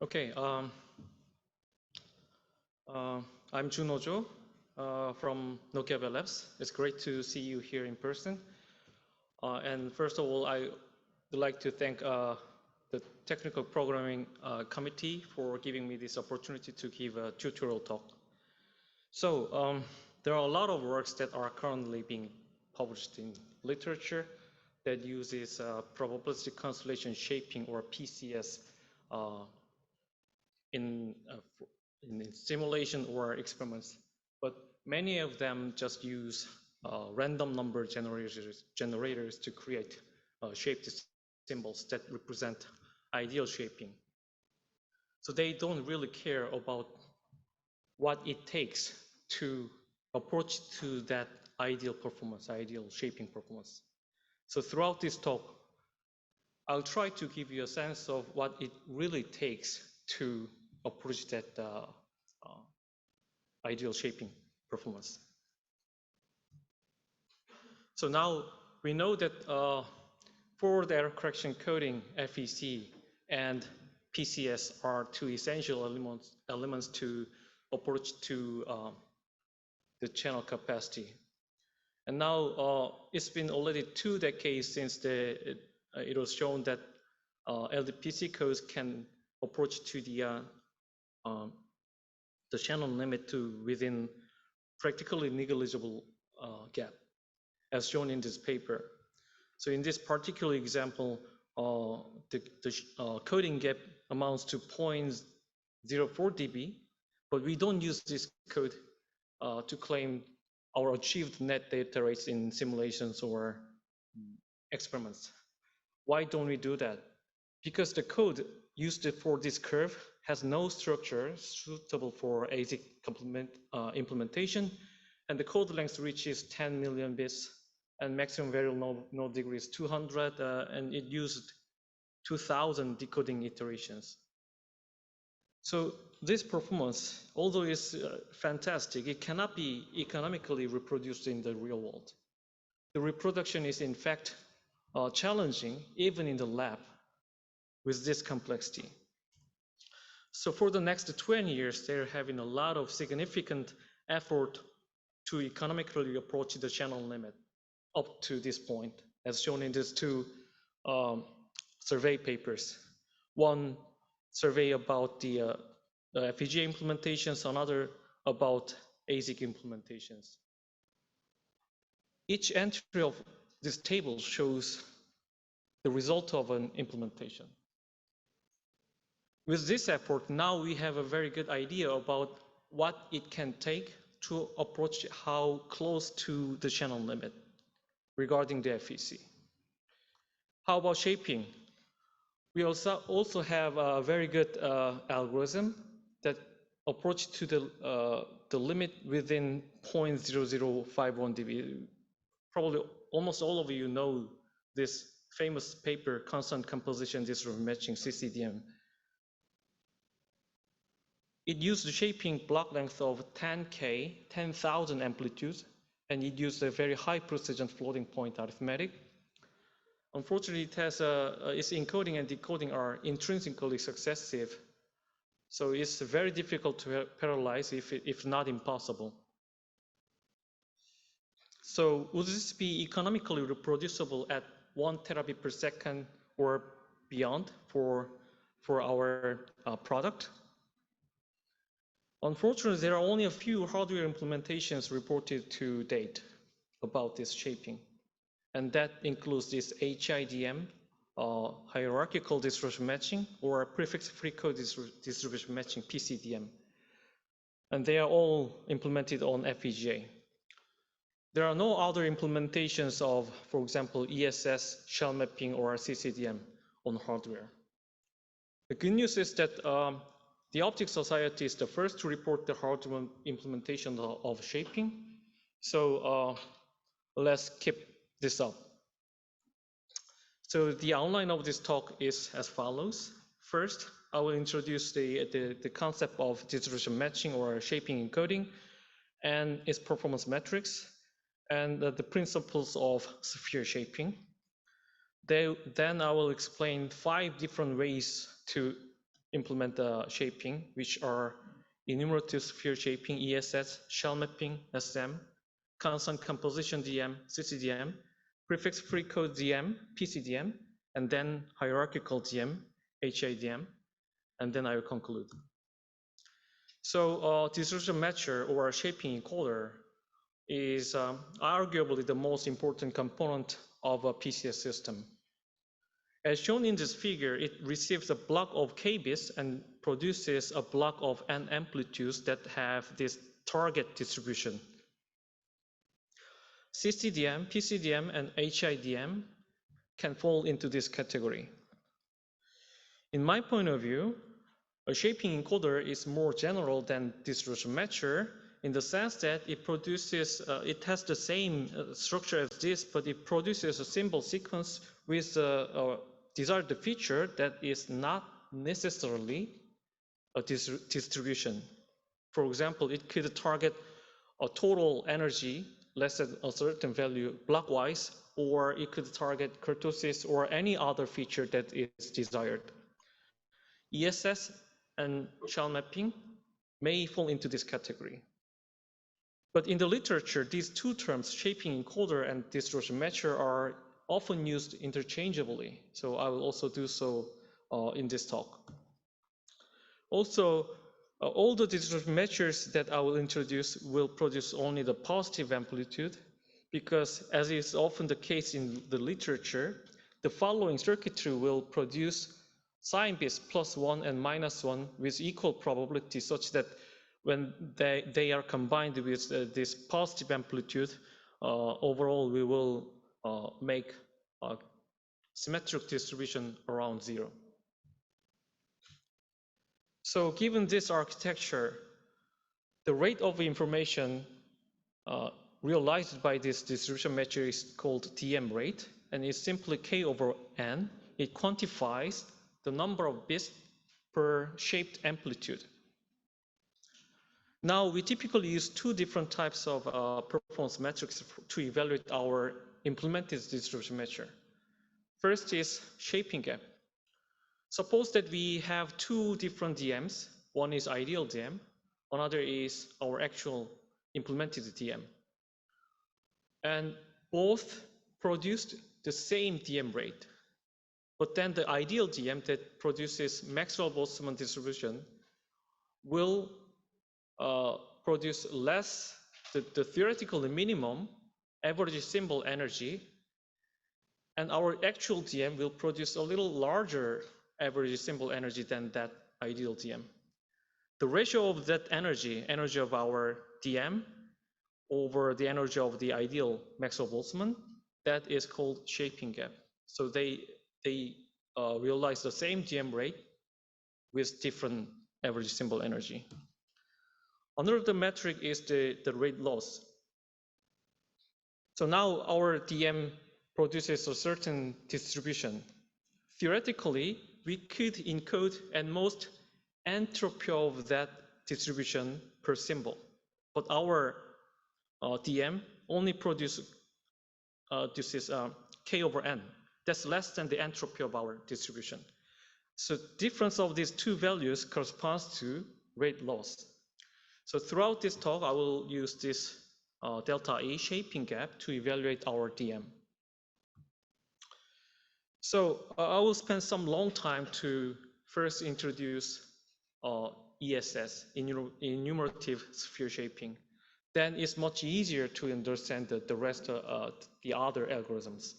Okay, I'm Jun Ojo from Nokia Bell Labs. It's great to see you here in person. And first of all, I would like to thank the Technical Programming Committee for giving me this opportunity to give a tutorial talk. So there are a lot of works that are currently being published in literature that uses probabilistic constellation shaping, or PCS, uh, in simulation or experiments, but many of them just use random number generators to create shaped symbols that represent ideal shaping. So they don't really care about what it takes to approach to that ideal performance, ideal shaping performance. So throughout this talk, I'll try to give you a sense of what it really takes to approach that ideal shaping performance. So now we know that forward error correction coding, FEC, and PCS are two essential elements to approach to the channel capacity. And now it's been already 2 decades since it was shown that LDPC codes can approach to the channel limit to within practically negligible gap, as shown in this paper. So in this particular example, the coding gap amounts to 0.04 dB, but we don't use this code to claim our achieved net data rates in simulations or experiments. Why don't we do that? Because the code used for this curve has no structure suitable for ASIC implementation, and the code length reaches 10 million bits, and maximum variable node degree is 200, and it used 2,000 decoding iterations. So this performance, although it's fantastic, it cannot be economically reproduced in the real world. The reproduction is in fact challenging even in the lab with this complexity. So for the next 20 years, they're having a lot of significant effort to economically approach the channel limit up to this point, as shown in these two survey papers. One survey about the FPGA implementations, another about ASIC implementations. Each entry of this table shows the result of an implementation. With this effort, now we have a very good idea about what it can take to approach how close to the channel limit regarding the FEC. How about shaping? We also have a very good algorithm that approach to the limit within 0.0051 dB. Probably almost all of you know this famous paper, Constant Composition Disruption Matching, CCDM. It used the shaping block length of 10K, 10,000 amplitudes, and it used a very high precision floating point arithmetic. Unfortunately, it has its encoding and decoding are intrinsically successive, so it's very difficult to parallelize, if not impossible. So would this be economically reproducible at 1 terabit per second or beyond for our product? Unfortunately, there are only a few hardware implementations reported to date about this shaping, and that includes this HIDM, hierarchical distribution matching, or prefix-free code distribution matching, PCDM. And they are all implemented on FPGA. There are no other implementations of, for example, ESS, shell mapping, or CCDM on hardware. The good news is that the Optics Society is the first to report the hardware implementation of shaping. So let's keep this up. So the outline of this talk is as follows. First, I will introduce the concept of distribution matching or shaping encoding and its performance metrics and the principles of sphere shaping. Then I will explain 5 different ways to implement the shaping, which are enumerative sphere shaping, ESS, shell mapping, SM, constant composition DM, CCDM, prefix-free code DM, PCDM, and then hierarchical DM, HIDM, and then I will conclude. So distortion matcher or shaping encoder is arguably the most important component of a PCS system. As shown in this figure, it receives a block of k bits and produces a block of n amplitudes that have this target distribution. CCDM, PCDM, and HIDM can fall into this category. In my point of view, a shaping encoder is more general than distortion matcher in the sense that it produces, it has the same structure as this, but it produces a symbol sequence with a desired feature that is not necessarily a distribution. For example, it could target a total energy less than a certain value blockwise, or it could target kurtosis or any other feature that is desired. ESS and shell mapping may fall into this category. But in the literature, these two terms, shaping encoder and distortion matcher, are often used interchangeably. So I will also do so in this talk. Also, all the distortion matchers that I will introduce will produce only the positive amplitude, because as is often the case in the literature, the following circuitry will produce sign bits +1 and -1 with equal probability, such that when they are combined with this positive amplitude, overall we will make a symmetric distribution around 0. So given this architecture, the rate of information realized by this distribution matcher is called DM rate, and it's simply k over n. It quantifies the number of bits per shaped amplitude. Now, we typically use two different types of performance metrics to evaluate our implemented distribution matcher. First is shaping gap. Suppose that we have two different DMs. One is ideal DM, another is our actual implemented DM. And both produced the same DM rate. But then the ideal DM that produces Maxwell-Boltzmann distribution will produce less, the theoretical minimum average symbol energy, and our actual DM will produce a little larger average symbol energy than that ideal DM. The ratio of that energy of our DM over the energy of the ideal Maxwell-Boltzmann, that is called shaping gap. So they realize the same DM rate with different average symbol energy. Another metric is the rate loss. So now our DM produces a certain distribution. Theoretically, we could encode at most entropy of that distribution per symbol, but our DM only produces k over n. That's less than the entropy of our distribution. So difference of these two values corresponds to rate loss. So throughout this talk, I will use this delta E shaping gap to evaluate our DM. So I will spend some long time to first introduce ESS, enumerative sphere shaping. Then it's much easier to understand the rest of the other algorithms.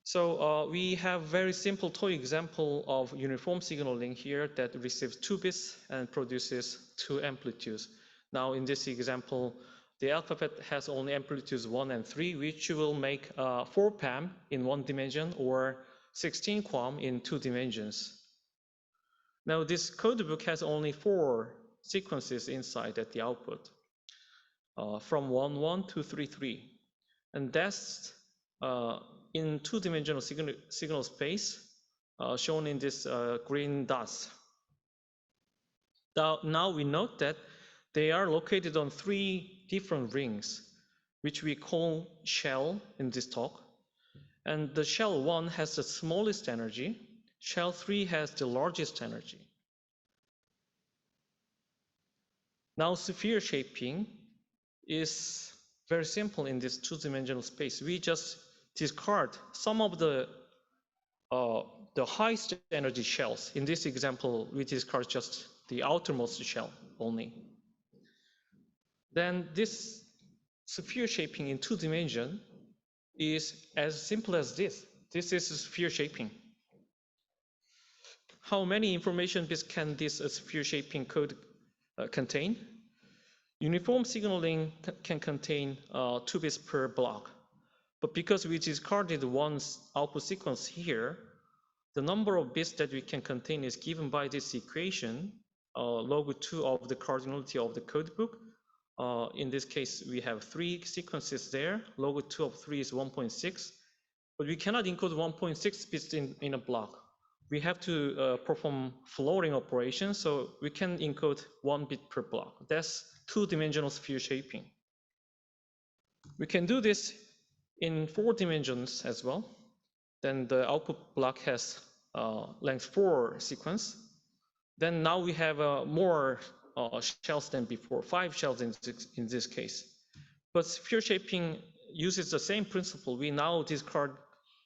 So we have very simple toy example of uniform signaling here that receives 2 bits and produces 2 amplitudes. Now in this example, the alphabet has only amplitudes 1 and 3, which will make 4 PAM in 1 dimension or 16 QAM in 2 dimensions. Now this codebook has only 4 sequences inside at the output, from 1, 1 to 3, 3. And that's in 2-dimensional signal space shown in this green dots. Now we note that they are located on 3 different rings, which we call shell in this talk. And the shell 1 has the smallest energy, shell 3 has the largest energy. Now sphere shaping is very simple in this two-dimensional space. We just discard some of the highest energy shells. In this example, we discard just the outermost shell only. Then this sphere shaping in 2 dimensions is as simple as this. This is sphere shaping. How many information bits can this sphere shaping code contain? Uniform signaling can contain 2 bits per block. But because we discarded one output sequence here, the number of bits that we can contain is given by this equation, log 2 of the cardinality of the codebook. In this case, we have 3 sequences there. Log 2 of 3 is 1.6. But we cannot encode 1.6 bits in a block. We have to perform floating operations, so we can encode 1 bit per block. That's 2-dimensional sphere shaping. We can do this in 4 dimensions as well. Then the output block has length 4 sequence. Then now we have more shells than before, 5 shells in this case. But sphere shaping uses the same principle. We now discard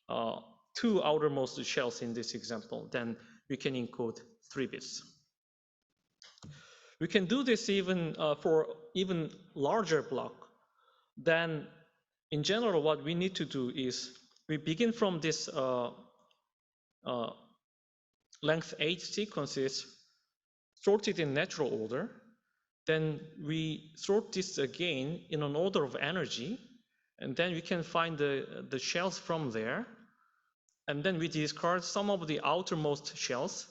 2 outermost shells in this example. Then we can encode 3 bits. We can do this even for even larger block. Then in general, what we need to do is we begin from this length 8 sequences sorted in natural order. Then we sort this again in an order of energy, and then we can find the shells from there. And then we discard some of the outermost shells,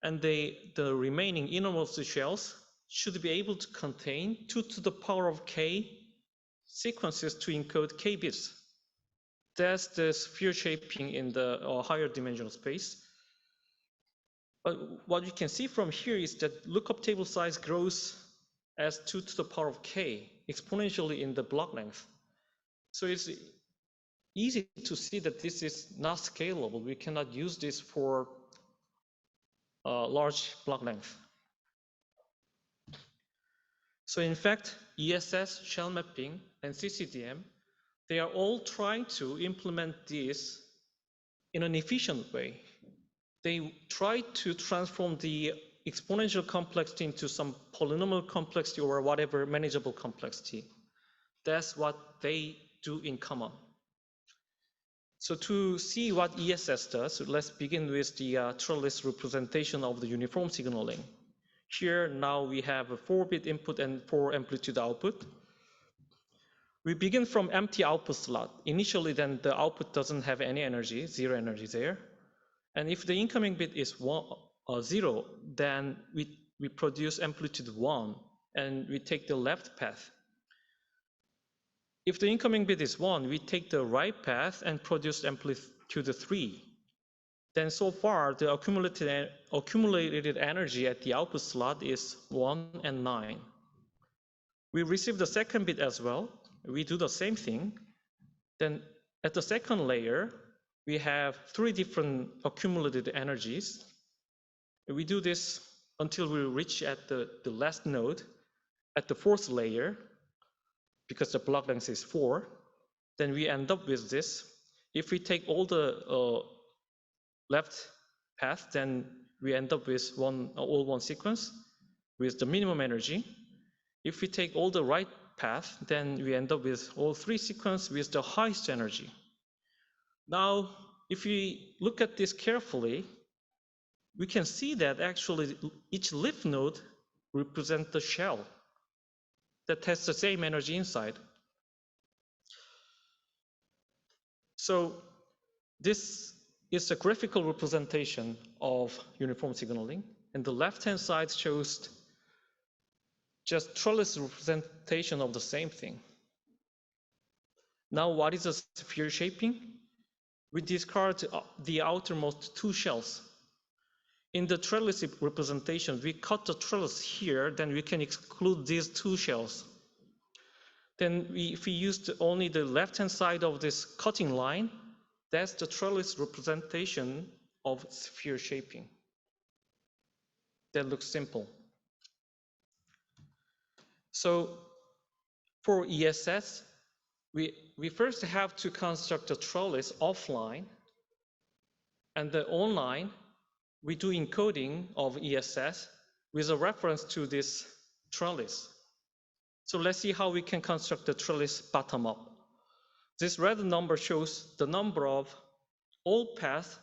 and the remaining innermost shells should be able to contain 2 to the power of k sequences to encode k bits. That's the sphere shaping in the higher dimensional space. But what you can see from here is that lookup table size grows as 2 to the power of k exponentially in the block length. So it's easy to see that this is not scalable. We cannot use this for large block length. So in fact, ESS, shell mapping, and CCDM, they are all trying to implement this in an efficient way. They try to transform the exponential complexity into some polynomial complexity or whatever manageable complexity. That's what they do in common. So to see what ESS does, let's begin with the trellis representation of the uniform signaling. Here now we have a 4-bit input and 4 amplitude output. We begin from empty output slot. Initially, then the output doesn't have any energy, 0 energy there. And if the incoming bit is 0, then we produce amplitude 1, and we take the left path. If the incoming bit is 1, we take the right path and produce amplitude 3. Then so far, the accumulated energy at the output slot is 1 and 9. We receive the second bit as well. We do the same thing. Then at the second layer, we have 3 different accumulated energies. We do this until we reach at the last node at the 4th layer, because the block length is 4. Then we end up with this. If we take all the left path, then we end up with all one sequence with the minimum energy. If we take all the right path, then we end up with all 3 sequences with the highest energy. Now, if we look at this carefully, we can see that actually each leaf node represents the shell that has the same energy inside. So this is a graphical representation of uniform signaling, and the left-hand side shows just trellis representation of the same thing. Now, what is a sphere shaping? We discard the outermost 2 shells. In the trellis representation, we cut the trellis here, then we can exclude these 2 shells. Then if we use only the left-hand side of this cutting line, that's the trellis representation of sphere shaping. That looks simple. So for ESS, we first have to construct a trellis offline, and the online, we do encoding of ESS with a reference to this trellis. So let's see how we can construct the trellis bottom up. This red number shows the number of all paths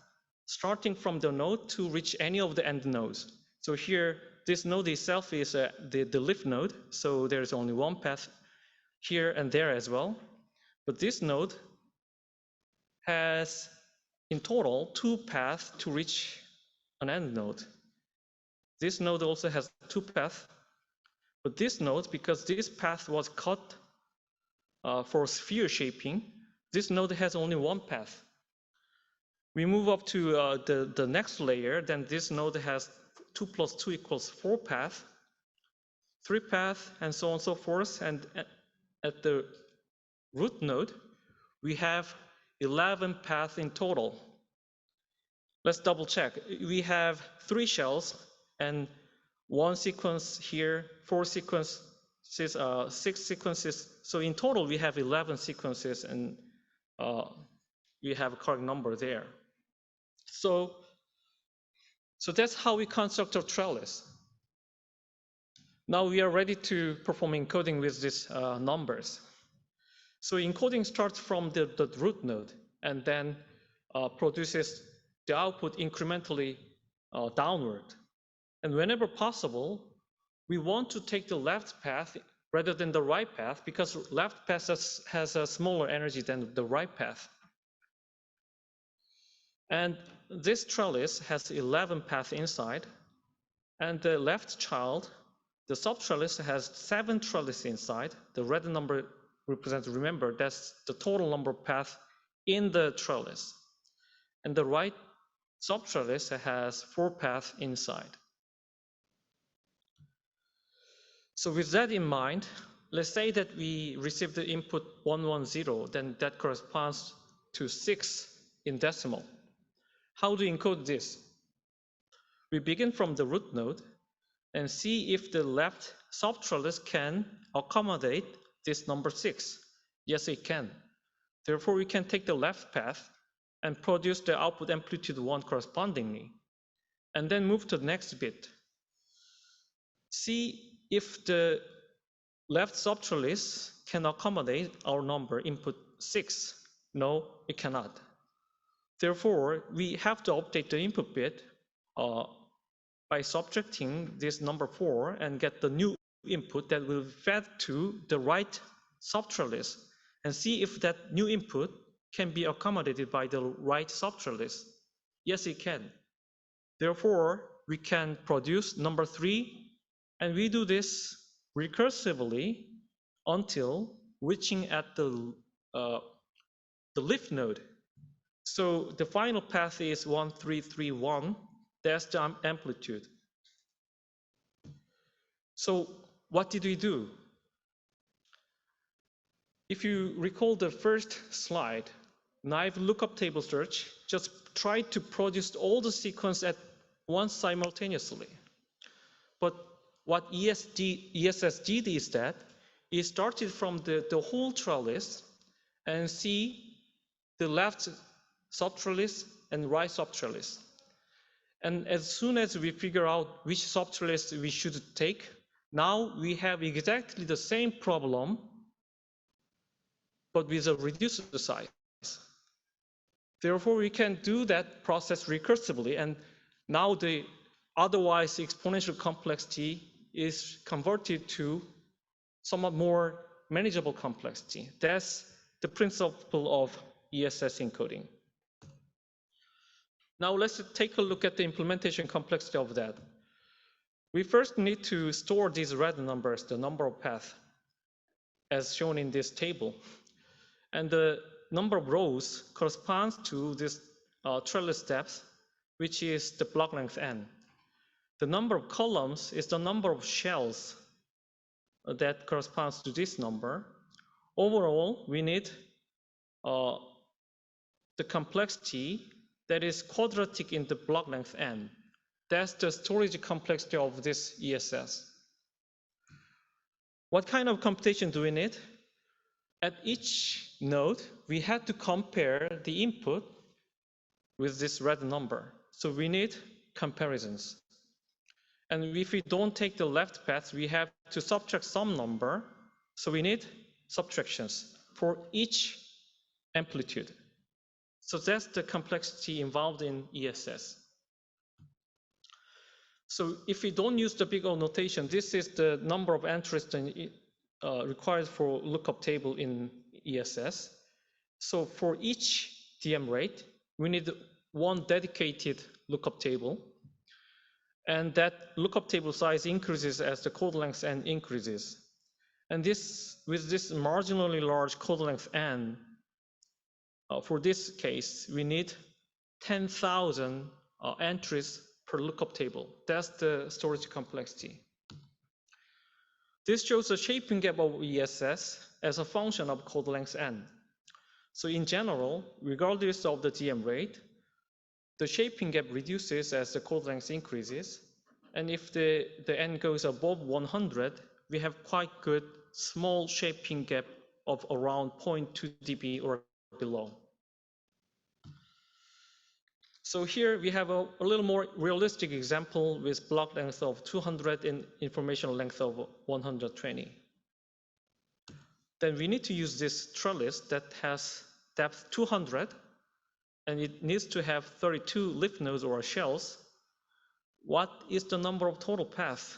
starting from the node to reach any of the end nodes. So here, this node itself is the leaf node, so there's only one path here and there as well. But this node has, in total, 2 paths to reach an end node. This node also has 2 paths, but this node, because this path was cut for sphere shaping, this node has only 1 path. We move up to the next layer, then this node has 2 plus 2 equals 4 paths, 3 paths, and so on and so forth. And at the root node, we have 11 paths in total. Let's double check. We have 3 shells and 1 sequence here, 4 sequences, 6 sequences. So in total, we have 11 sequences, and we have a correct number there. So that's how we construct our trellis. Now we are ready to perform encoding with these numbers. So encoding starts from the root node and then produces the output incrementally downward. And whenever possible, we want to take the left path rather than the right path, because left path has a smaller energy than the right path. And this trellis has 11 paths inside, and the left child, the sub-trellis, has 7 trellis inside. The red number represents, remember, that's the total number of paths in the trellis. And the right sub-trellis has 4 paths inside. So with that in mind, let's say that we receive the input 110, then that corresponds to 6 in decimal. How do you encode this? We begin from the root node and see if the left sub-trellis can accommodate this number 6. Yes, it can. Therefore, we can take the left path and produce the output amplitude 1 correspondingly, and then move to the next bit. See if the left sub-trellis can accommodate our number input 6. No, it cannot. Therefore, we have to update the input bit by subtracting this number 4 and get the new input that will fed to the right sub-trellis, and see if that new input can be accommodated by the right sub-trellis. Yes, it can. Therefore, we can produce number 3, and we do this recursively until reaching at the leaf node. So the final path is 1331. That's the amplitude. So what did we do? If you recall the first slide, naive lookup table search just tried to produce all the sequence at once simultaneously. But what ESS did is that it started from the whole trellis and see the left subtrellis and right subtrellis. And as soon as we figure out which subtrellis we should take, now we have exactly the same problem, but with a reduced size. Therefore, we can do that process recursively, and now the otherwise exponential complexity is converted to somewhat more manageable complexity. That's the principle of ESS encoding. Now let's take a look at the implementation complexity of that. We first need to store these red numbers, the number of paths, as shown in this table. And the number of rows corresponds to this trellis depth, which is the block length n. The number of columns is the number of shells that corresponds to this number. Overall, we need the complexity that is quadratic in the block length n. That's the storage complexity of this ESS. What kind of computation do we need? At each node, we had to compare the input with this red number. So we need comparisons. And if we don't take the left path, we have to subtract some number. So we need subtractions for each amplitude. So that's the complexity involved in ESS. So if we don't use the big O notation, this is the number of entries required for lookup table in ESS. So for each DM rate, we need one dedicated lookup table. And that lookup table size increases as the code length n increases. And this, with this marginally large code length n, for this case, we need 10,000 entries per lookup table. That's the storage complexity. This shows the shaping gap of ESS as a function of code length n. So in general, regardless of the DM rate, the shaping gap reduces as the code length increases. And if the n goes above 100, we have quite good small shaping gap of around 0.2 dB or below. So here we have a little more realistic example with block length of 200 and information length of 120. Then we need to use this trellis that has depth 200, and it needs to have 32 leaf nodes or shells. What is the number of total paths?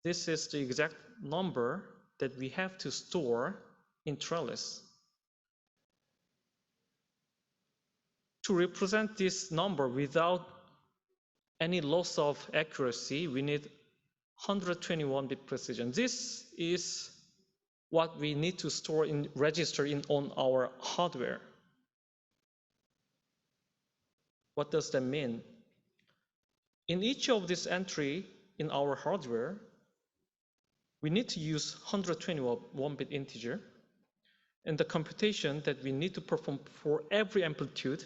This is the exact number that we have to store in trellis. To represent this number without any loss of accuracy, we need 121-bit precision. This is what we need to store in register on our hardware. What does that mean? In each of this entry in our hardware, we need to use 121-bit integer, and the computation that we need to perform for every amplitude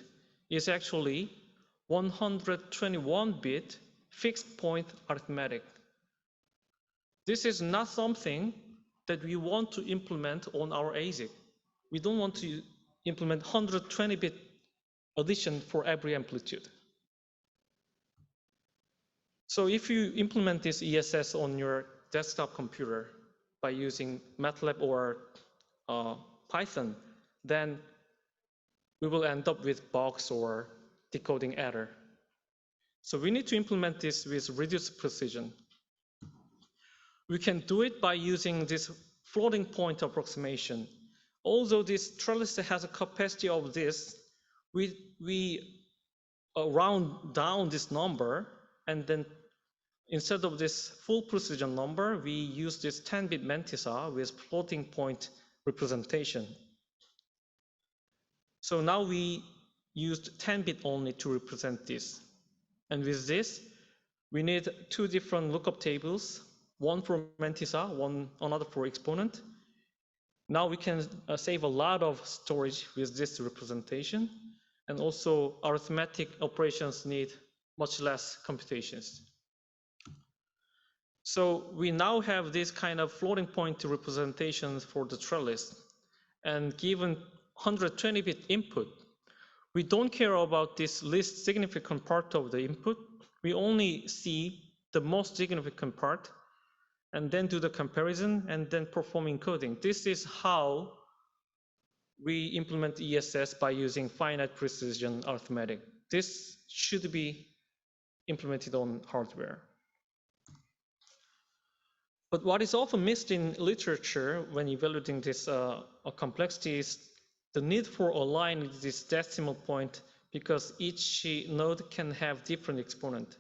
is actually 121-bit fixed point arithmetic. This is not something that we want to implement on our ASIC. We don't want to implement 120-bit addition for every amplitude. So if you implement this ESS on your desktop computer by using MATLAB or Python, then we will end up with bugs or decoding error. So we need to implement this with reduced precision. We can do it by using this floating point approximation. Although this trellis has a capacity of this, we round down this number, and then instead of this full precision number, we use this 10-bit mantissa with floating point representation. So now we used 10-bit only to represent this. And with this, we need two different lookup tables, one for mantissa, another for exponent. Now we can save a lot of storage with this representation. And also arithmetic operations need much less computations. So we now have this kind of floating point representations for the trellis. And given 120-bit input, we don't care about this least significant part of the input. We only see the most significant part and then do the comparison and then perform encoding. This is how we implement ESS by using finite precision arithmetic. This should be implemented on hardware. But what is often missed in literature when evaluating this complexity is the need for aligning this decimal point, because each node can have different exponent.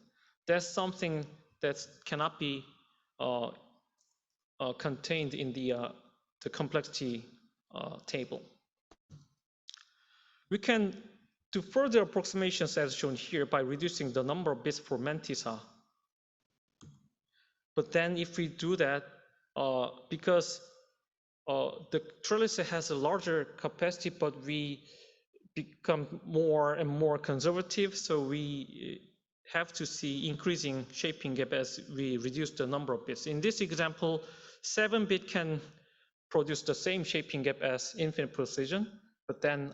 That's something that cannot be contained in the complexity table. We can do further approximations as shown here by reducing the number of bits for mantissa. But then if we do that, because the trellis has a larger capacity, but we become more and more conservative. So we have to see increasing shaping gap as we reduce the number of bits. In this example, 7-bit can produce the same shaping gap as infinite precision, but then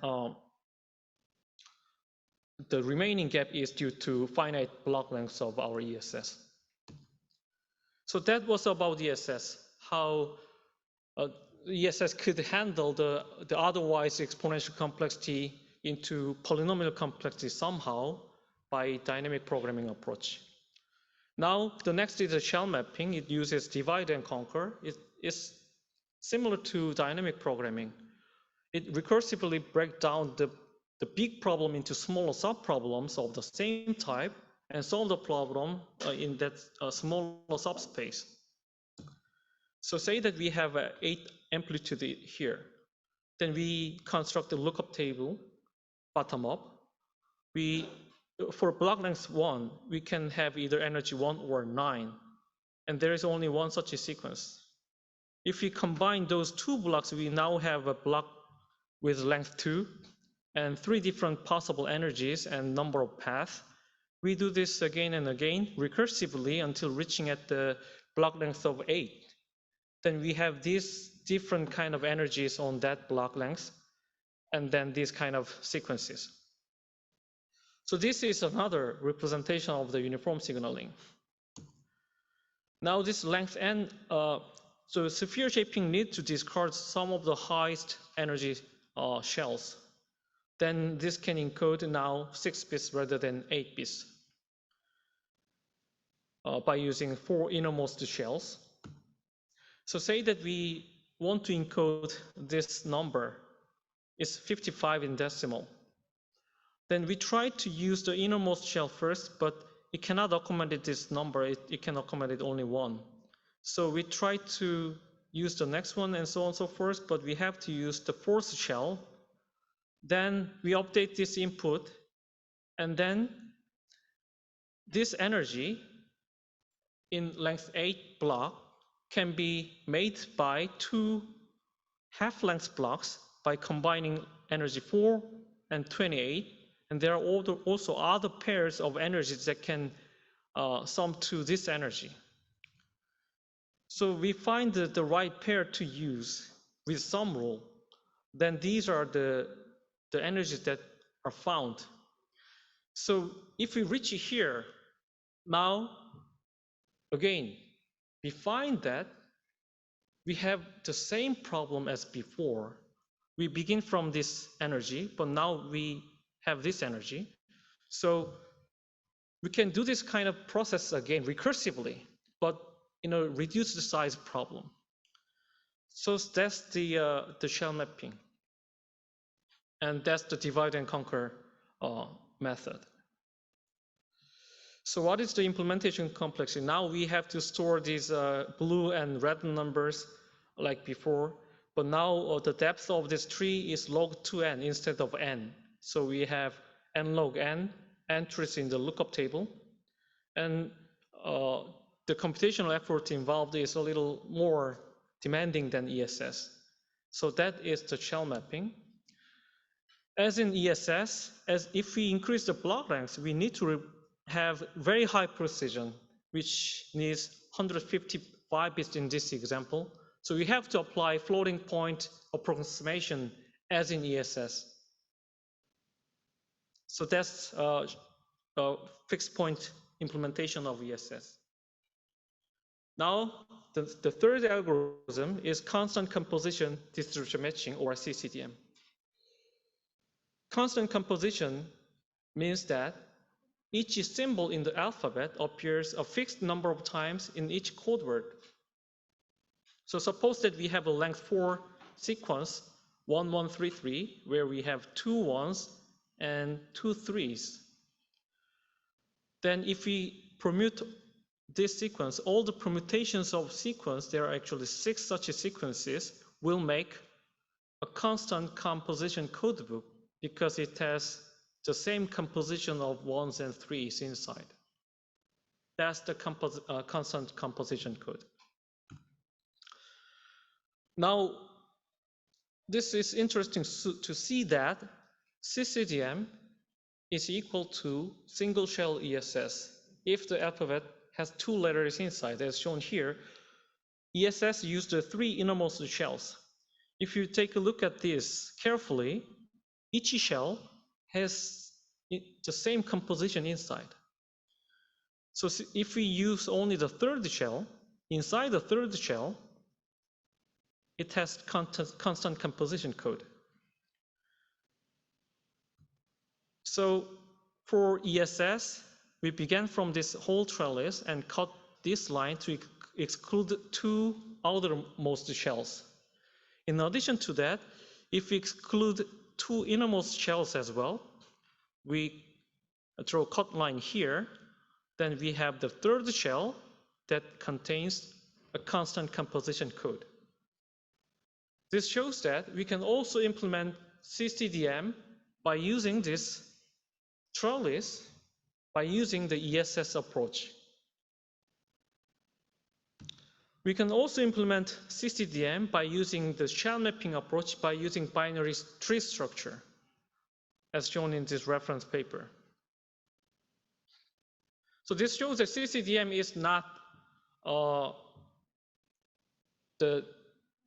the remaining gap is due to finite block lengths of our ESS. So that was about ESS, how ESS could handle the otherwise exponential complexity into polynomial complexity somehow by dynamic programming approach. Now, the next is a shell mapping. It uses divide and conquer. It is similar to dynamic programming. It recursively breaks down the big problem into smaller subproblems of the same type and solve the problem in that smaller subspace. So say that we have 8 amplitude here. Then we construct a lookup table, bottom up. For block length 1, we can have either energy 1 or 9. And there is only one such a sequence. If we combine those 2 blocks, we now have a block with length 2 and 3 different possible energies and number of paths. We do this again and again recursively until reaching at the block length of 8. Then we have these different kind of energies on that block length, and then these kind of sequences. So this is another representation of the uniform signaling. Now this length n, so sphere shaping needs to discard some of the highest energy shells. Then this can encode now 6 bits rather than 8 bits by using 4 innermost shells. So say that we want to encode this number, it's 55 in decimal. Then we try to use the innermost shell first, but it cannot accommodate this number. It can accommodate only 1. So we try to use the next one and so on and so forth, but we have to use the 4th shell. Then we update this input, and then this energy in length 8 block can be made by 2 half-length blocks by combining energy 4 and 28. And there are also other pairs of energies that can sum to this energy. So we find the right pair to use with some rule. Then these are the energies that are found. So if we reach here, now, again, we find that we have the same problem as before. We begin from this energy, but now we have this energy. So we can do this kind of process again recursively, but in a reduced size problem. So that's the shell mapping. And that's the divide and conquer method. So what is the implementation complexity? Now we have to store these blue and red numbers like before, but now the depth of this tree is log 2n instead of n. So we have n log n entries in the lookup table, and the computational effort involved is a little more demanding than ESS. So that is the shell mapping. As in ESS, as if we increase the block length, we need to have very high precision, which needs 155 bits in this example. So we have to apply floating point approximation as in ESS. So that's a fixed point implementation of ESS. Now, the third algorithm is constant composition distribution matching, or CCDM. Constant composition means that each symbol in the alphabet appears a fixed number of times in each code word. So suppose that we have a length 4 sequence, 1133, where we have 2 1s and 2 3s. Then if we permute this sequence, all the permutations of sequence, there are actually 6 such sequences, will make a constant composition codebook because it has the same composition of 1s and 3s inside. That's the constant composition code. Now, this is interesting to see that CCDM is equal to single shell ESS if the alphabet has 2 letters inside, as shown here. ESS used the 3 innermost shells. If you take a look at this carefully, each shell has the same composition inside. So if we use only the 3rd shell, inside the 3rd shell, it has constant composition code. So for ESS, we began from this whole trellis and cut this line to exclude 2 outermost shells. In addition to that, if we exclude 2 innermost shells as well, we draw a cut line here, then we have the 3rd shell that contains a constant composition code. This shows that we can also implement CCDM by using this trellis, by using the ESS approach. We can also implement CCDM by using the shell mapping approach by using binary tree structure, as shown in this reference paper. So this shows that CCDM is not the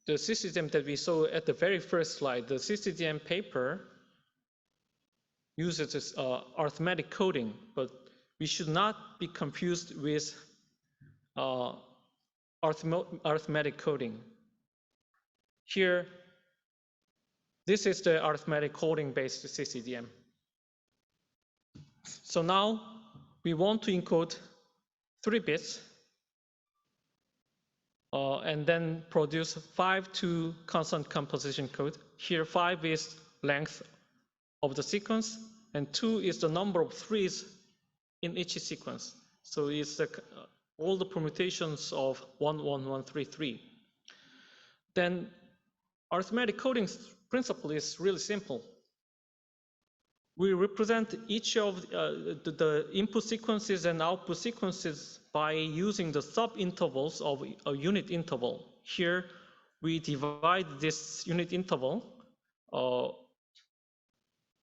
CCDM that we saw at the very first slide. The CCDM paper uses this arithmetic coding, but we should not be confused with arithmetic coding. Here, this is the arithmetic coding based CCDM. So now we want to encode 3 bits and then produce 5 to constant composition code. Here 5 is length of the sequence and 2 is the number of 3s in each sequence. So it's all the permutations of 1, 1, 1, 3, 3. Then arithmetic coding principle is really simple. We represent each of the input sequences and output sequences by using the subintervals of a unit interval. Here, we divide this unit interval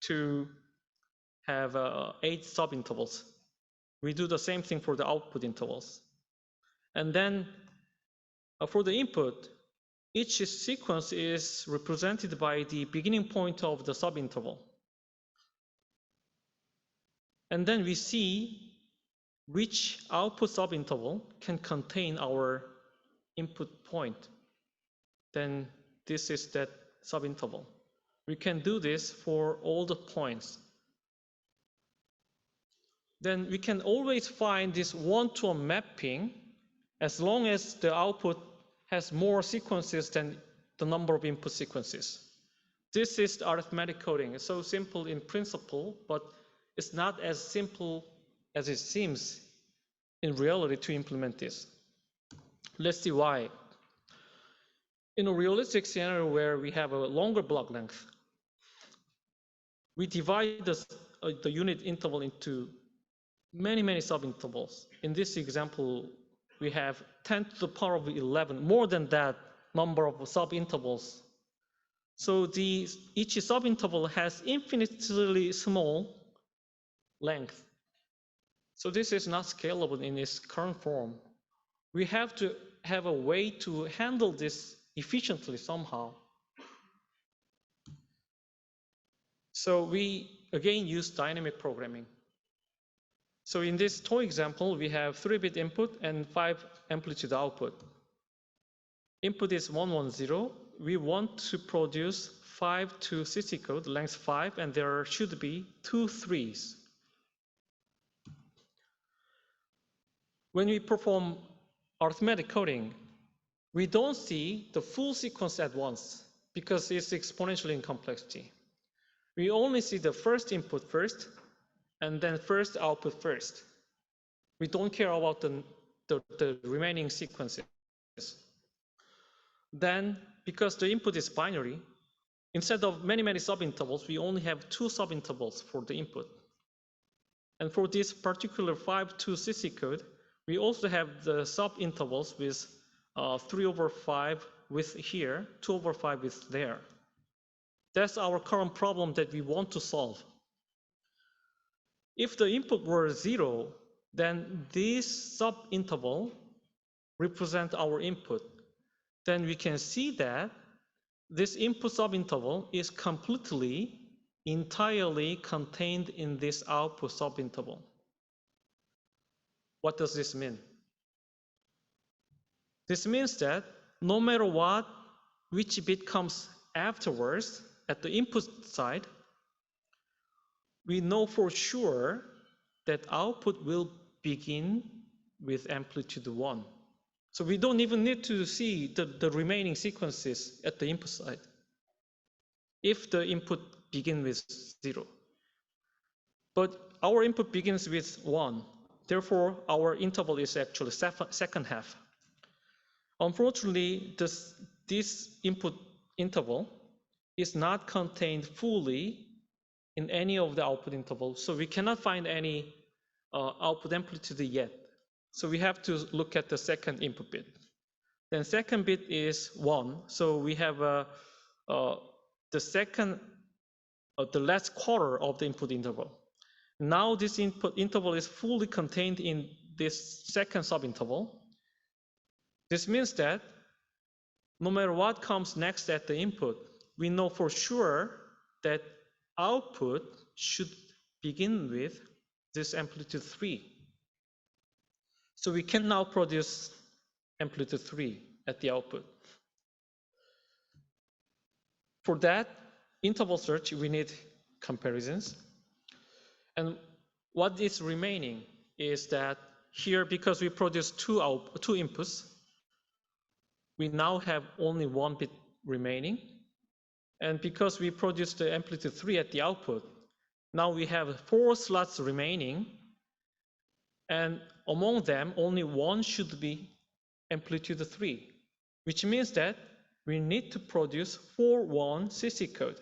to have 8 subintervals. We do the same thing for the output intervals. And then for the input, each sequence is represented by the beginning point of the subinterval. And then we see which output subinterval can contain our input point. Then this is that subinterval. We can do this for all the points. Then we can always find this one-to-one mapping as long as the output has more sequences than the number of input sequences. This is the arithmetic coding. It's so simple in principle, but it's not as simple as it seems in reality to implement this. Let's see why. In a realistic scenario where we have a longer block length, we divide the unit interval into many subintervals. In this example, we have 10 to the power of 11, more than that number of subintervals. So each subinterval has infinitely small length. So this is not scalable in its current form. We have to have a way to handle this efficiently somehow. So we again use dynamic programming. So in this toy example, we have 3-bit input and 5 amplitude output. Input is 110. We want to produce 5 to CC code, length 5, and there should be 2 3s. When we perform arithmetic coding, we don't see the full sequence at once because it's exponentially in complexity. We only see the first input first, and then first output first. We don't care about the remaining sequences. Then, because the input is binary, instead of many subintervals, we only have 2 subintervals for the input. And for this particular 5 to CC code, we also have the subintervals with 3/5 with here, 2/5 with there. That's our current problem that we want to solve. If the input were 0, then this subinterval represents our input. Then we can see that this input subinterval is completely, entirely contained in this output subinterval. What does this mean? This means that no matter what, which bit comes afterwards at the input side, we know for sure that output will begin with amplitude 1. So we don't even need to see the remaining sequences at the input side if the input begins with 0. But our input begins with 1. Therefore, our interval is actually second half. Unfortunately, this input interval is not contained fully in any of the output intervals, so we cannot find any output amplitude yet. So we have to look at the second input bit. Then second bit is 1, so we have the second, the last quarter of the input interval. Now this input interval is fully contained in this second subinterval. This means that no matter what comes next at the input, we know for sure that output should begin with this amplitude 3. So we can now produce amplitude 3 at the output. For that interval search, we need comparisons. And what is remaining is that here, because we produce two inputs, we now have only 1 bit remaining. And because we produced the amplitude 3 at the output, now we have 4 slots remaining. And among them, only 1 should be amplitude 3, which means that we need to produce 4-1 CC code.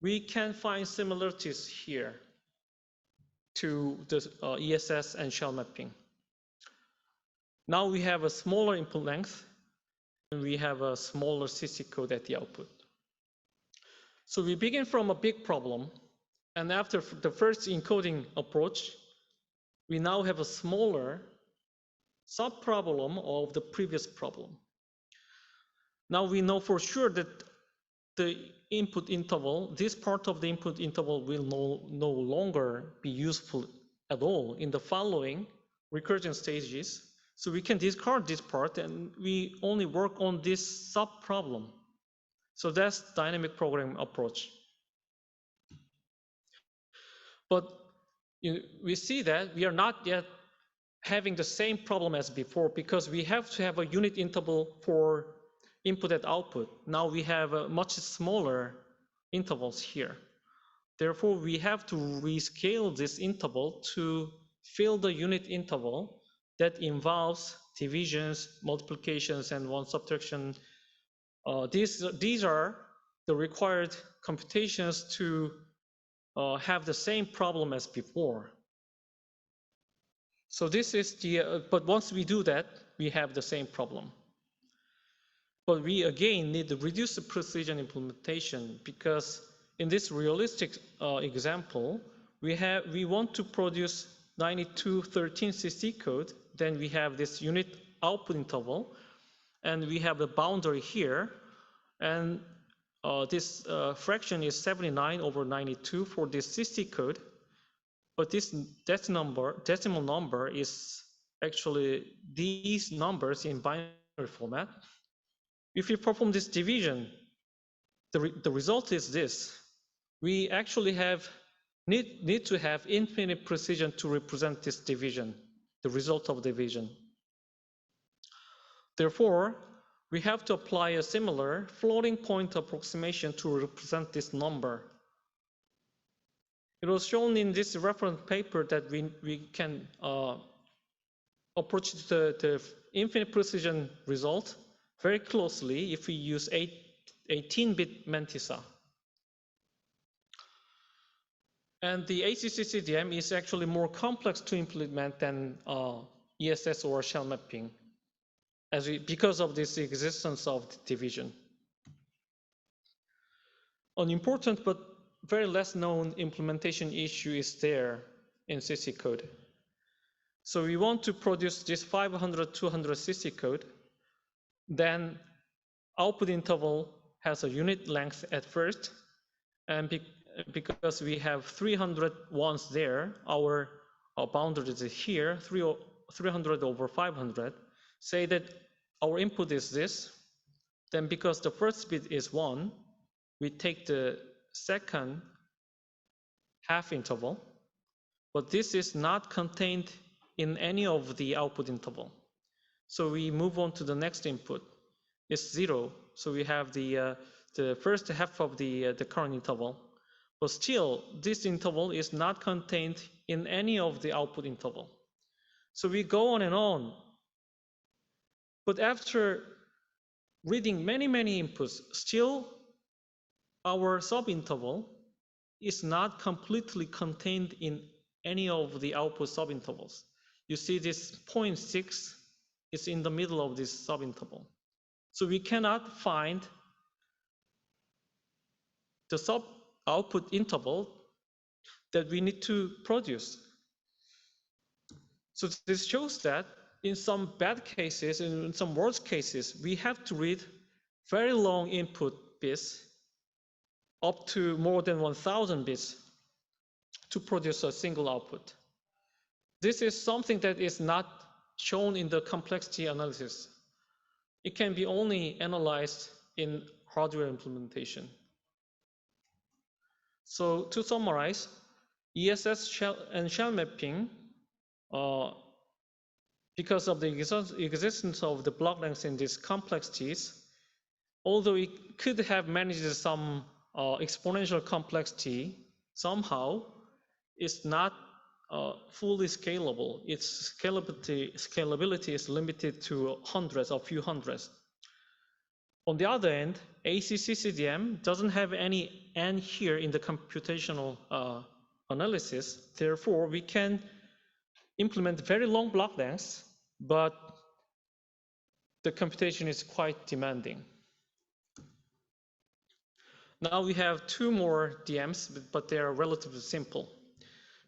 We can find similarities here to the ESS and shell mapping. Now we have a smaller input length, and we have a smaller CC code at the output. So we begin from a big problem, and after the first encoding approach, we now have a smaller sub-problem of the previous problem. Now we know for sure that the input interval, this part of the input interval will no longer be useful at all in the following recursion stages. So we can discard this part and we only work on this sub-problem. So that's dynamic programming approach. But we see that we are not yet having the same problem as before because we have to have a unit interval for input and output. Now we have a much smaller intervals here. Therefore, we have to rescale this interval to fill the unit interval that involves divisions, multiplications, and one subtraction. These are the required computations to have the same problem as before. So this is the, but once we do that, we have the same problem. But we again need to reduce the precision implementation because in this realistic example, we want to produce 9213 CC code. Then we have this unit output interval, and we have the boundary here, and this fraction is 79/92 for this CC code. But this decimal number is actually these numbers in binary format. If we perform this division, the result is this. We actually need to have infinite precision to represent this division, the result of division. Therefore, we have to apply a similar floating point approximation to represent this number. It was shown in this reference paper that we can approach the infinite precision result very closely if we use 18-bit Mantissa. And the ACC-CDM is actually more complex to implement than ESS or shell mapping, because of this existence of division. An important but very less known implementation issue is there in CC code. So we want to produce this 500, 200 CC code, then output interval has a unit length at first, and because we have 300 ones there, our boundary is here, 300 over 500, say that our input is this, then because the first bit is 1, we take the second half interval, but this is not contained in any of the output interval. So we move on to the next input. It's 0, so we have the first half of the current interval. But still, this interval is not contained in any of the output interval. So we go on and on. But after reading many, many inputs, still our subinterval is not completely contained in any of the output subintervals. You see this 0.6 is in the middle of this subinterval. So we cannot find the sub output interval that we need to produce. So this shows that in some bad cases, in some worst cases, we have to read very long input bits up to more than 1,000 bits to produce a single output. This is something that is not shown in the complexity analysis. It can be only analyzed in hardware implementation. So to summarize, ESS and shell mapping, because of the existence of the block lengths in these complexities, although it could have managed some exponential complexity, somehow it's not fully scalable. Its scalability is limited to hundreds or few hundreds. On the other end, ACCCDM doesn't have any N here in the computational analysis. Therefore, we can implement very long block lengths, but the computation is quite demanding. Now we have 2 more DMs, but they are relatively simple.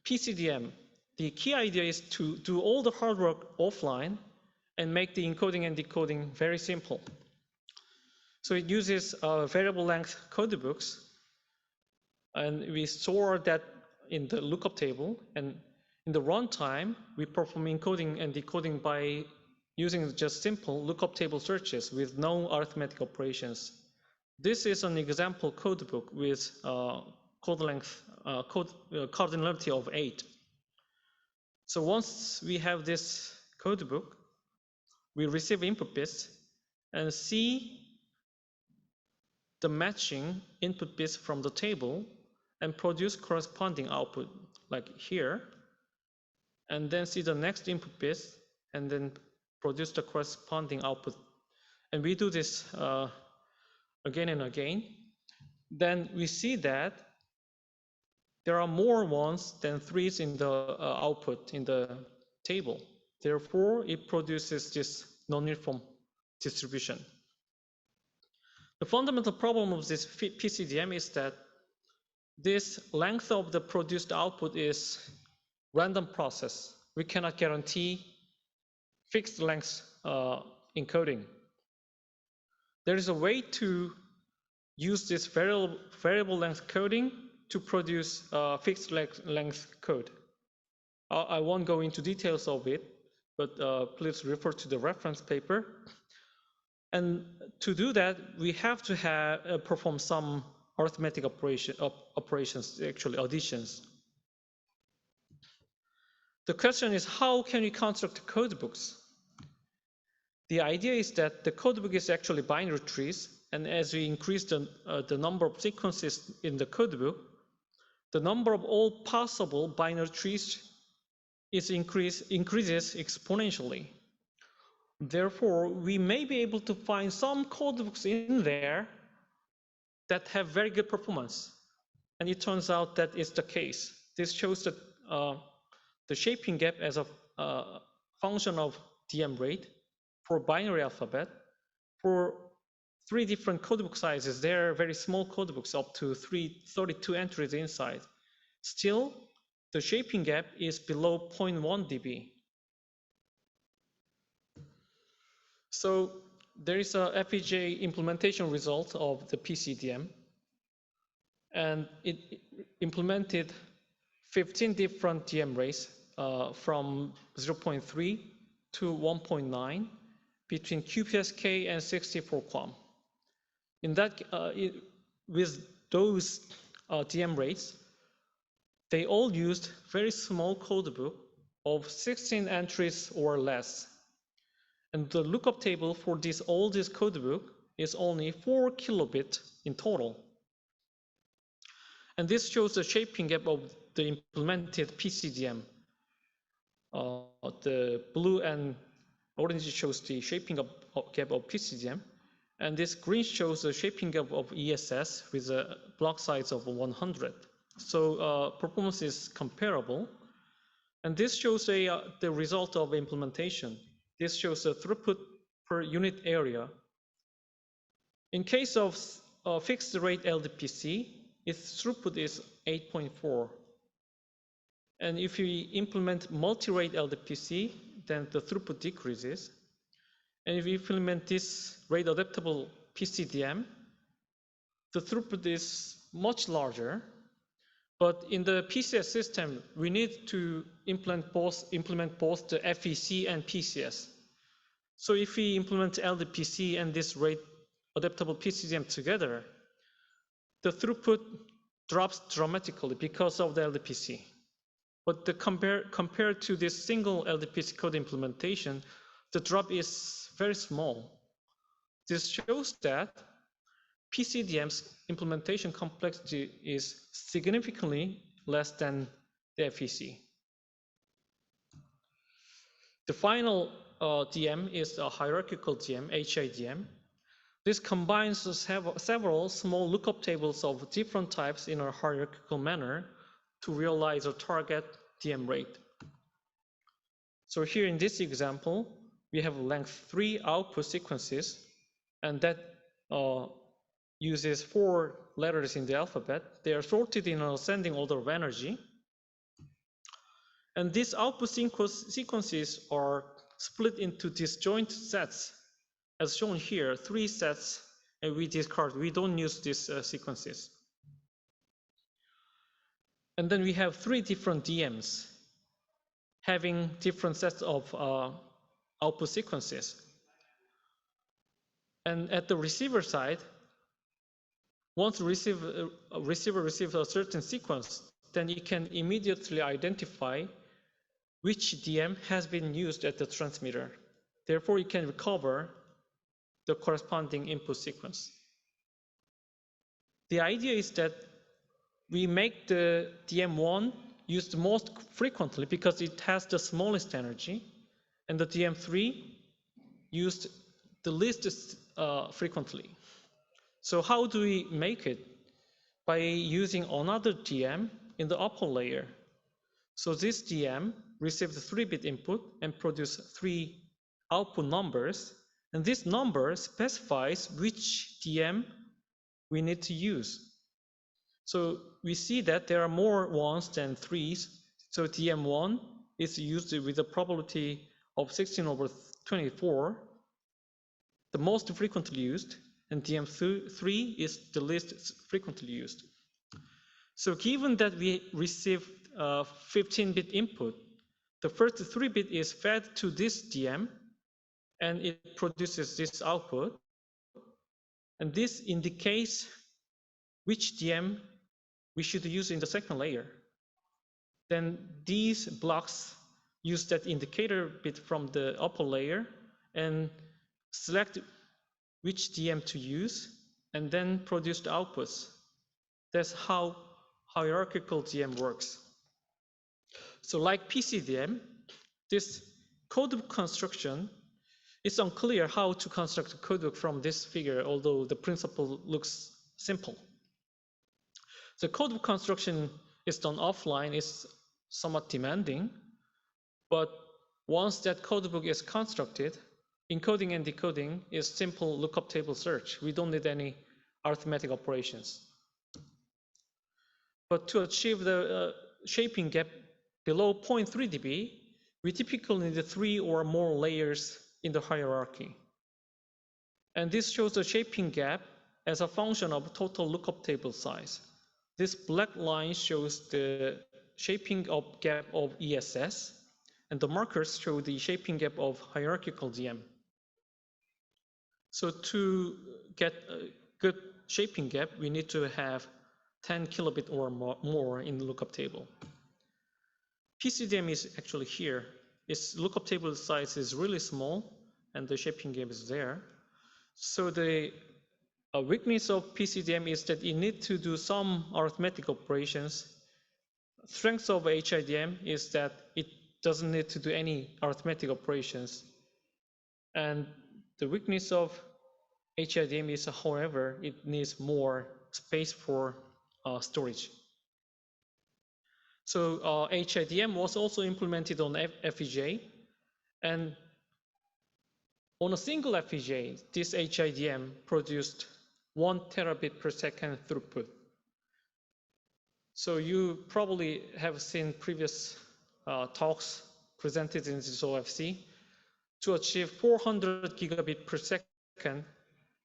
PCDM, the key idea is to do all the hard work offline and make the encoding and decoding very simple. So it uses variable length codebooks, and we store that in the lookup table, and in the runtime, we perform encoding and decoding by using just simple lookup table searches with no arithmetic operations. This is an example codebook with code length, cardinality of 8. So once we have this codebook, we receive input bits and see the matching input bits from the table and produce corresponding output, like here, and then see the next input bits and then produce the corresponding output. And we do this again and again. Then we see that there are more ones than 3s in the output in the table. Therefore, it produces this non-uniform distribution. The fundamental problem of this PCDM is that this length of the produced output is random process. We cannot guarantee fixed length encoding. There is a way to use this variable length coding to produce fixed length code. I won't go into details of it, but please refer to the reference paper. And to do that, we have to perform some arithmetic operations, actually additions. The question is, how can we construct codebooks? The idea is that the codebook is actually binary trees, and as we increase the number of sequences in the codebook, the number of all possible binary trees increases exponentially. Therefore, we may be able to find some codebooks in there that have very good performance. And it turns out that is the case. This shows that the shaping gap as a function of DM rate for binary alphabet. For three different codebook sizes. They're very small codebooks, up to 32 entries inside. Still, the shaping gap is below 0.1 dB. So there is a FPGA implementation result of the PCDM, and it implemented 15 different DM rays from 0.3 to 1.9 between QPSK and 64 QAM. In that, with those DM rates, they all used very small codebook of 16 entries or less. And the lookup table for this oldest codebook is only 4 kilobit in total. And this shows the shaping gap of the implemented PCDM. The blue and orange shows the shaping gap of PCDM. And this green shows the shaping gap of ESS with a block size of 100. So performance is comparable. And this shows the result of implementation. This shows the throughput per unit area. In case of fixed rate LDPC, its throughput is 8.4. And if you implement multi-rate LDPC, then the throughput decreases. And if you implement this rate adaptable PCDM, the throughput is much larger. But in the PCS system, we need to implement both the FEC and PCS. So if we implement LDPC and this rate adaptable PCDM together, the throughput drops dramatically because of the LDPC. But compared to this single LDPC code implementation, the drop is very small. This shows that PCDM's implementation complexity is significantly less than the FEC. The final DM is a hierarchical DM, HIDM. This combines several small lookup tables of different types in a hierarchical manner to realize a target DM rate. So here in this example, we have length 3 output sequences, and that uses 4 letters in the alphabet. They are sorted in an ascending order of energy. And these output sequences are split into disjoint sets, as shown here, 3 sets, and we discard, we don't use these sequences. And then we have 3 different DMs having different sets of output sequences. And at the receiver side, once the receiver receives a certain sequence, then it can immediately identify which DM has been used at the transmitter. Therefore, it can recover the corresponding input sequence. The idea is that we make the DM1 used most frequently because it has the smallest energy, and the DM3 used the least frequently. So how do we make it? By using another DM in the upper layer. So this DM receives 3-bit input and produces 3 output numbers, and this number specifies which DM we need to use. So we see that there are more 1s than 3s. So DM1 is used with a probability of 16/24, the most frequently used, and DM3 is the least frequently used. So given that we received 15-bit input, the first 3-bit is fed to this DM, and it produces this output. And this indicates which DM we should use in the second layer. Then these blocks use that indicator bit from the upper layer and select which DM to use, and then produce the outputs. That's how hierarchical DM works. So like PCDM, this codebook construction, it's unclear how to construct a codebook from this figure, although the principle looks simple. The codebook construction is done offline, is somewhat demanding, but once that codebook is constructed, encoding and decoding is simple lookup table search. We don't need any arithmetic operations. But to achieve the shaping gap below 0.3 dB, we typically need 3 or more layers in the hierarchy. And this shows the shaping gap as a function of total lookup table size. This black line shows the shaping of gap of ESS, and the markers show the shaping gap of hierarchical DM. So to get a good shaping gap, we need to have 10 kilobit or more in the lookup table. PCDM is actually here. Its lookup table size is really small, and the shaping gap is there. So the weakness of PCDM is that it needs to do some arithmetic operations. Strength of HIDM is that it doesn't need to do any arithmetic operations. And the weakness of HIDM is, however, it needs more space for storage. So HIDM was also implemented on FPGA, and on a single FPGA, this HIDM produced 1 terabit per second throughput. So you probably have seen previous talks presented in this OFC. To achieve 400 gigabit per second,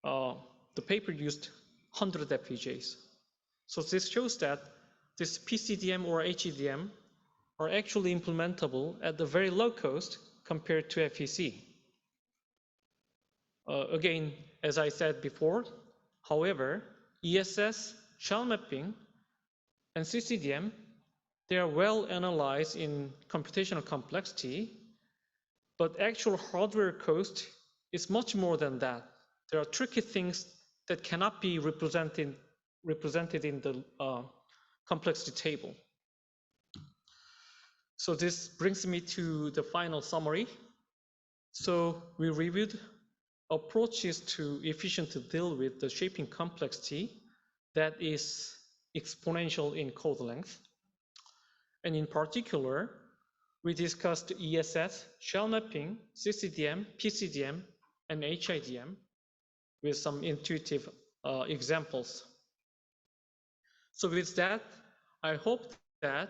the paper used 100 FPGAs. So this shows that this PCDM or HEDM are actually implementable at a very low cost compared to FEC. Again, as I said before, however, ESS, shell mapping, and CCDM, they are well analyzed in computational complexity, but actual hardware cost is much more than that. There are tricky things that cannot be represented in the complexity table. So this brings me to the final summary. So we reviewed approaches to efficiently deal with the shaping complexity that is exponential in code length. And in particular, we discussed ESS, shell mapping, CCDM, PCDM, and HIDM with some intuitive examples. So with that, I hope that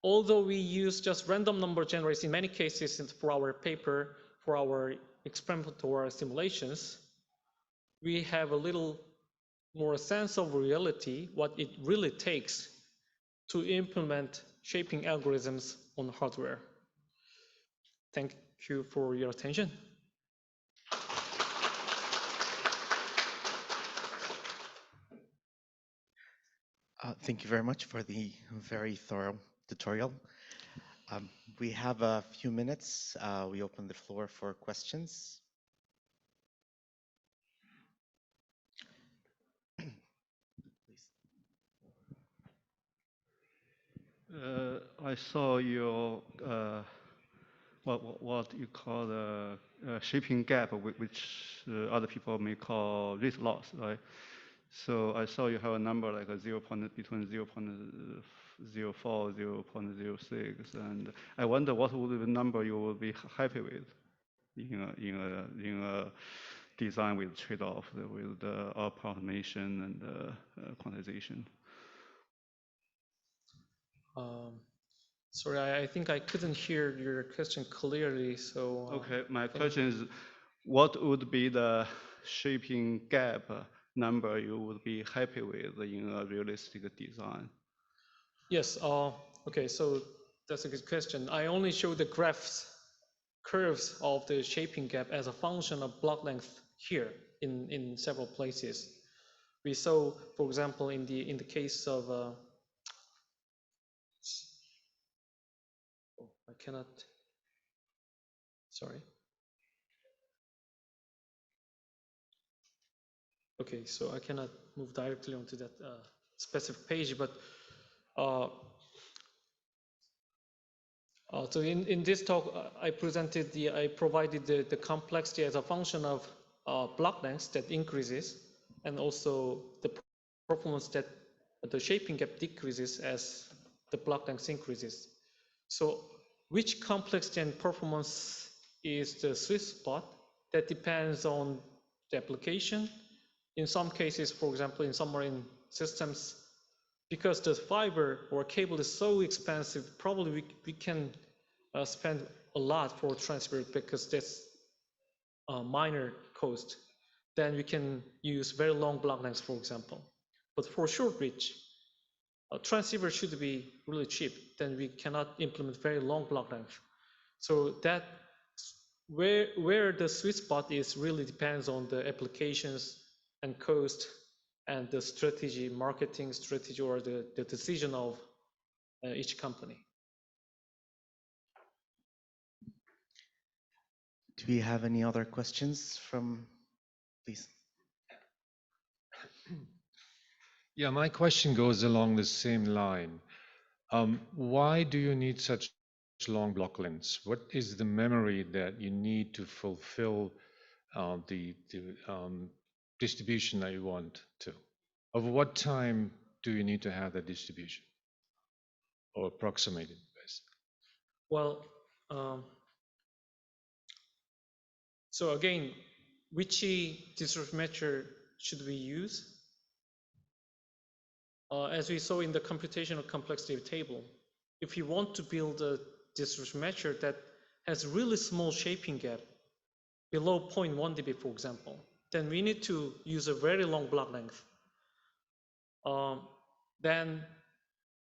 although we use just random number generators in many cases for our paper, for our experimental simulations, we have a little more sense of reality, what it really takes to implement shaping algorithms on hardware. Thank you for your attention. Thank you very much for the very thorough tutorial. We have a few minutes. We open the floor for questions. I saw your what you call the shaping gap, which other people may call risk loss, right? So I saw you have a number like a between 0.04, 0.06, and I wonder what would be the number you would be happy with in a design with trade-off with the approximation and quantization. Sorry, I think I couldn't hear your question clearly, so... Okay, my question is, what would be the shaping gap number you would be happy with in a realistic design? Yes, okay, so that's a good question. I only show the curves of the shaping gap as a function of block length here in several places. We saw, for example, in the case of I cannot, sorry. Okay, so I cannot move directly onto that specific page, but so in this talk, I provided the complexity as a function of block length that increases, and also the performance that the shaping gap decreases as the block length increases. So which complexity and performance is the sweet spot? that depends on the application. In some cases, for example, in submarine systems, because the fiber or cable is so expensive, probably we can spend a lot for transfer because that's a minor cost. Then we can use very long block lengths, for example. But for short reach, a transceiver should be really cheap. Then we cannot implement very long block length. So that where the sweet spot is really depends on the applications and cost and the strategy, marketing strategy, or the decision of each company. Do we have any other questions from, please? Yeah, my question goes along the same line. Why do you need such long block lengths? What is the memory that you need to fulfill the distribution that you want to? Over what time do you need to have that distribution, or approximated best? Well, so again, which distribution measure should we use? As we saw in the computational complexity table, if you want to build a distribution measure that has really small shaping gap, below 0.1 dB, for example, then we need to use a very long block length. Then,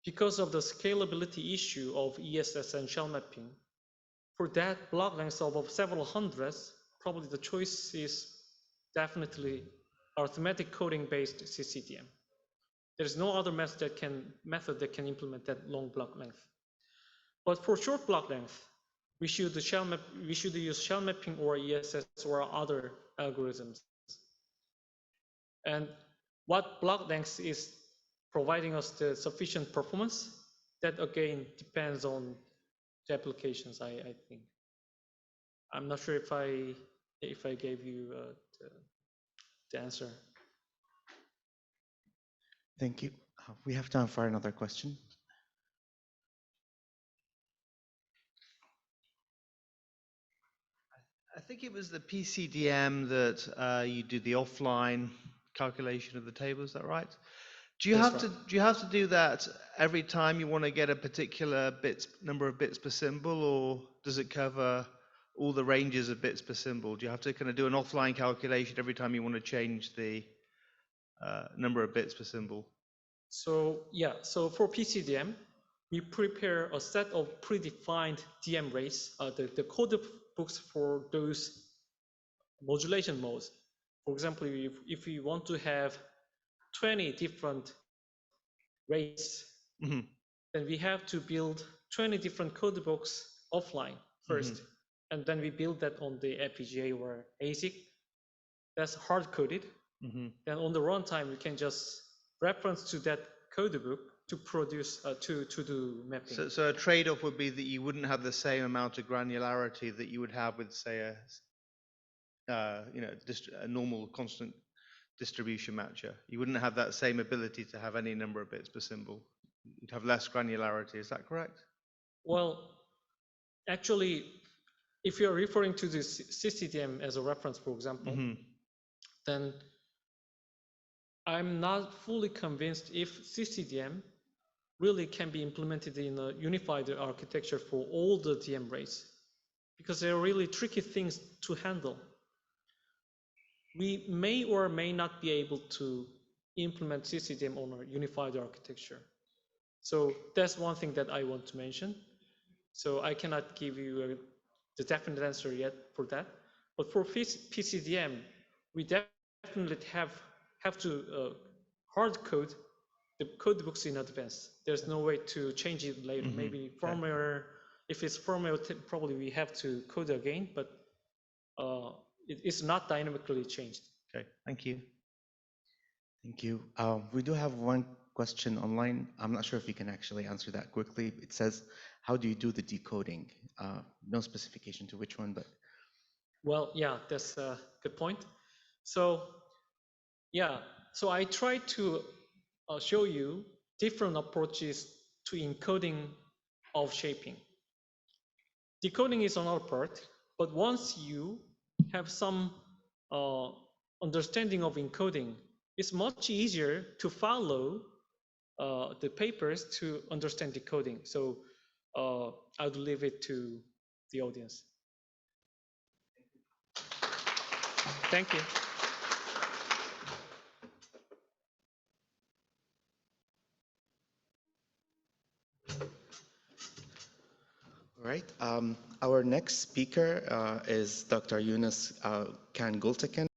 because of the scalability issue of ESS and shell mapping, for that block length of several hundreds, probably the choice is definitely arithmetic coding based CCDM. There's no other method that can implement that long block length. But for short block length, we should use shell mapping or ESS or other algorithms. And what block length is providing us the sufficient performance, that again depends on the applications, I think. I'm not sure if I gave you the answer. Thank you. We have time for another question. I think it was the PCDM that you do the offline calculation of the table. Is that right? Do you have to do that every time you want to get a particular number of bits per symbol, or does it cover all the ranges of bits per symbol? Do you have to kind of do an offline calculation every time you want to change the number of bits per symbol? So yeah, so for PCDM, we prepare a set of predefined DM rates, the code books for those modulation modes. For example, if we want to have 20 different rates, Mm-hmm. then we have to build 20 different code books offline first, and then we build that on the FPGA or ASIC. That's hard coded. Then on the runtime, we can just reference to that code book to produce to do mapping. So a trade-off would be that you wouldn't have the same amount of granularity that you would have with, say, a normal constant distribution matcher. You wouldn't have that same ability to have any number of bits per symbol. You'd have less granularity. Is that correct? Well, actually, if you're referring to this CCDM as a reference, for example, then I'm not fully convinced if CCDM really can be implemented in a unified architecture for all the DM rates, because they're really tricky things to handle. We may or may not be able to implement CCDM on a unified architecture. So that's one thing that I want to mention. So I cannot give you the definite answer yet for that. But for PCDM, we definitely have to hard code the code books in advance. There's no way to change it later. Maybe firmware, if it's firmware, probably we have to code again, but it's not dynamically changed. Okay, thank you. Thank you. We do have one question online. I'm not sure if you can actually answer that quickly. It says, how do you do the decoding? No specification to which one, but. Well, yeah, that's a good point. So, yeah, so I tried to show you different approaches to encoding of shaping. Decoding is another part, but once you have some understanding of encoding, it's much easier to follow the papers to understand decoding. So I would leave it to the audience. Thank you. All right. Our next speaker is Dr. Yunus Khan Gultekin.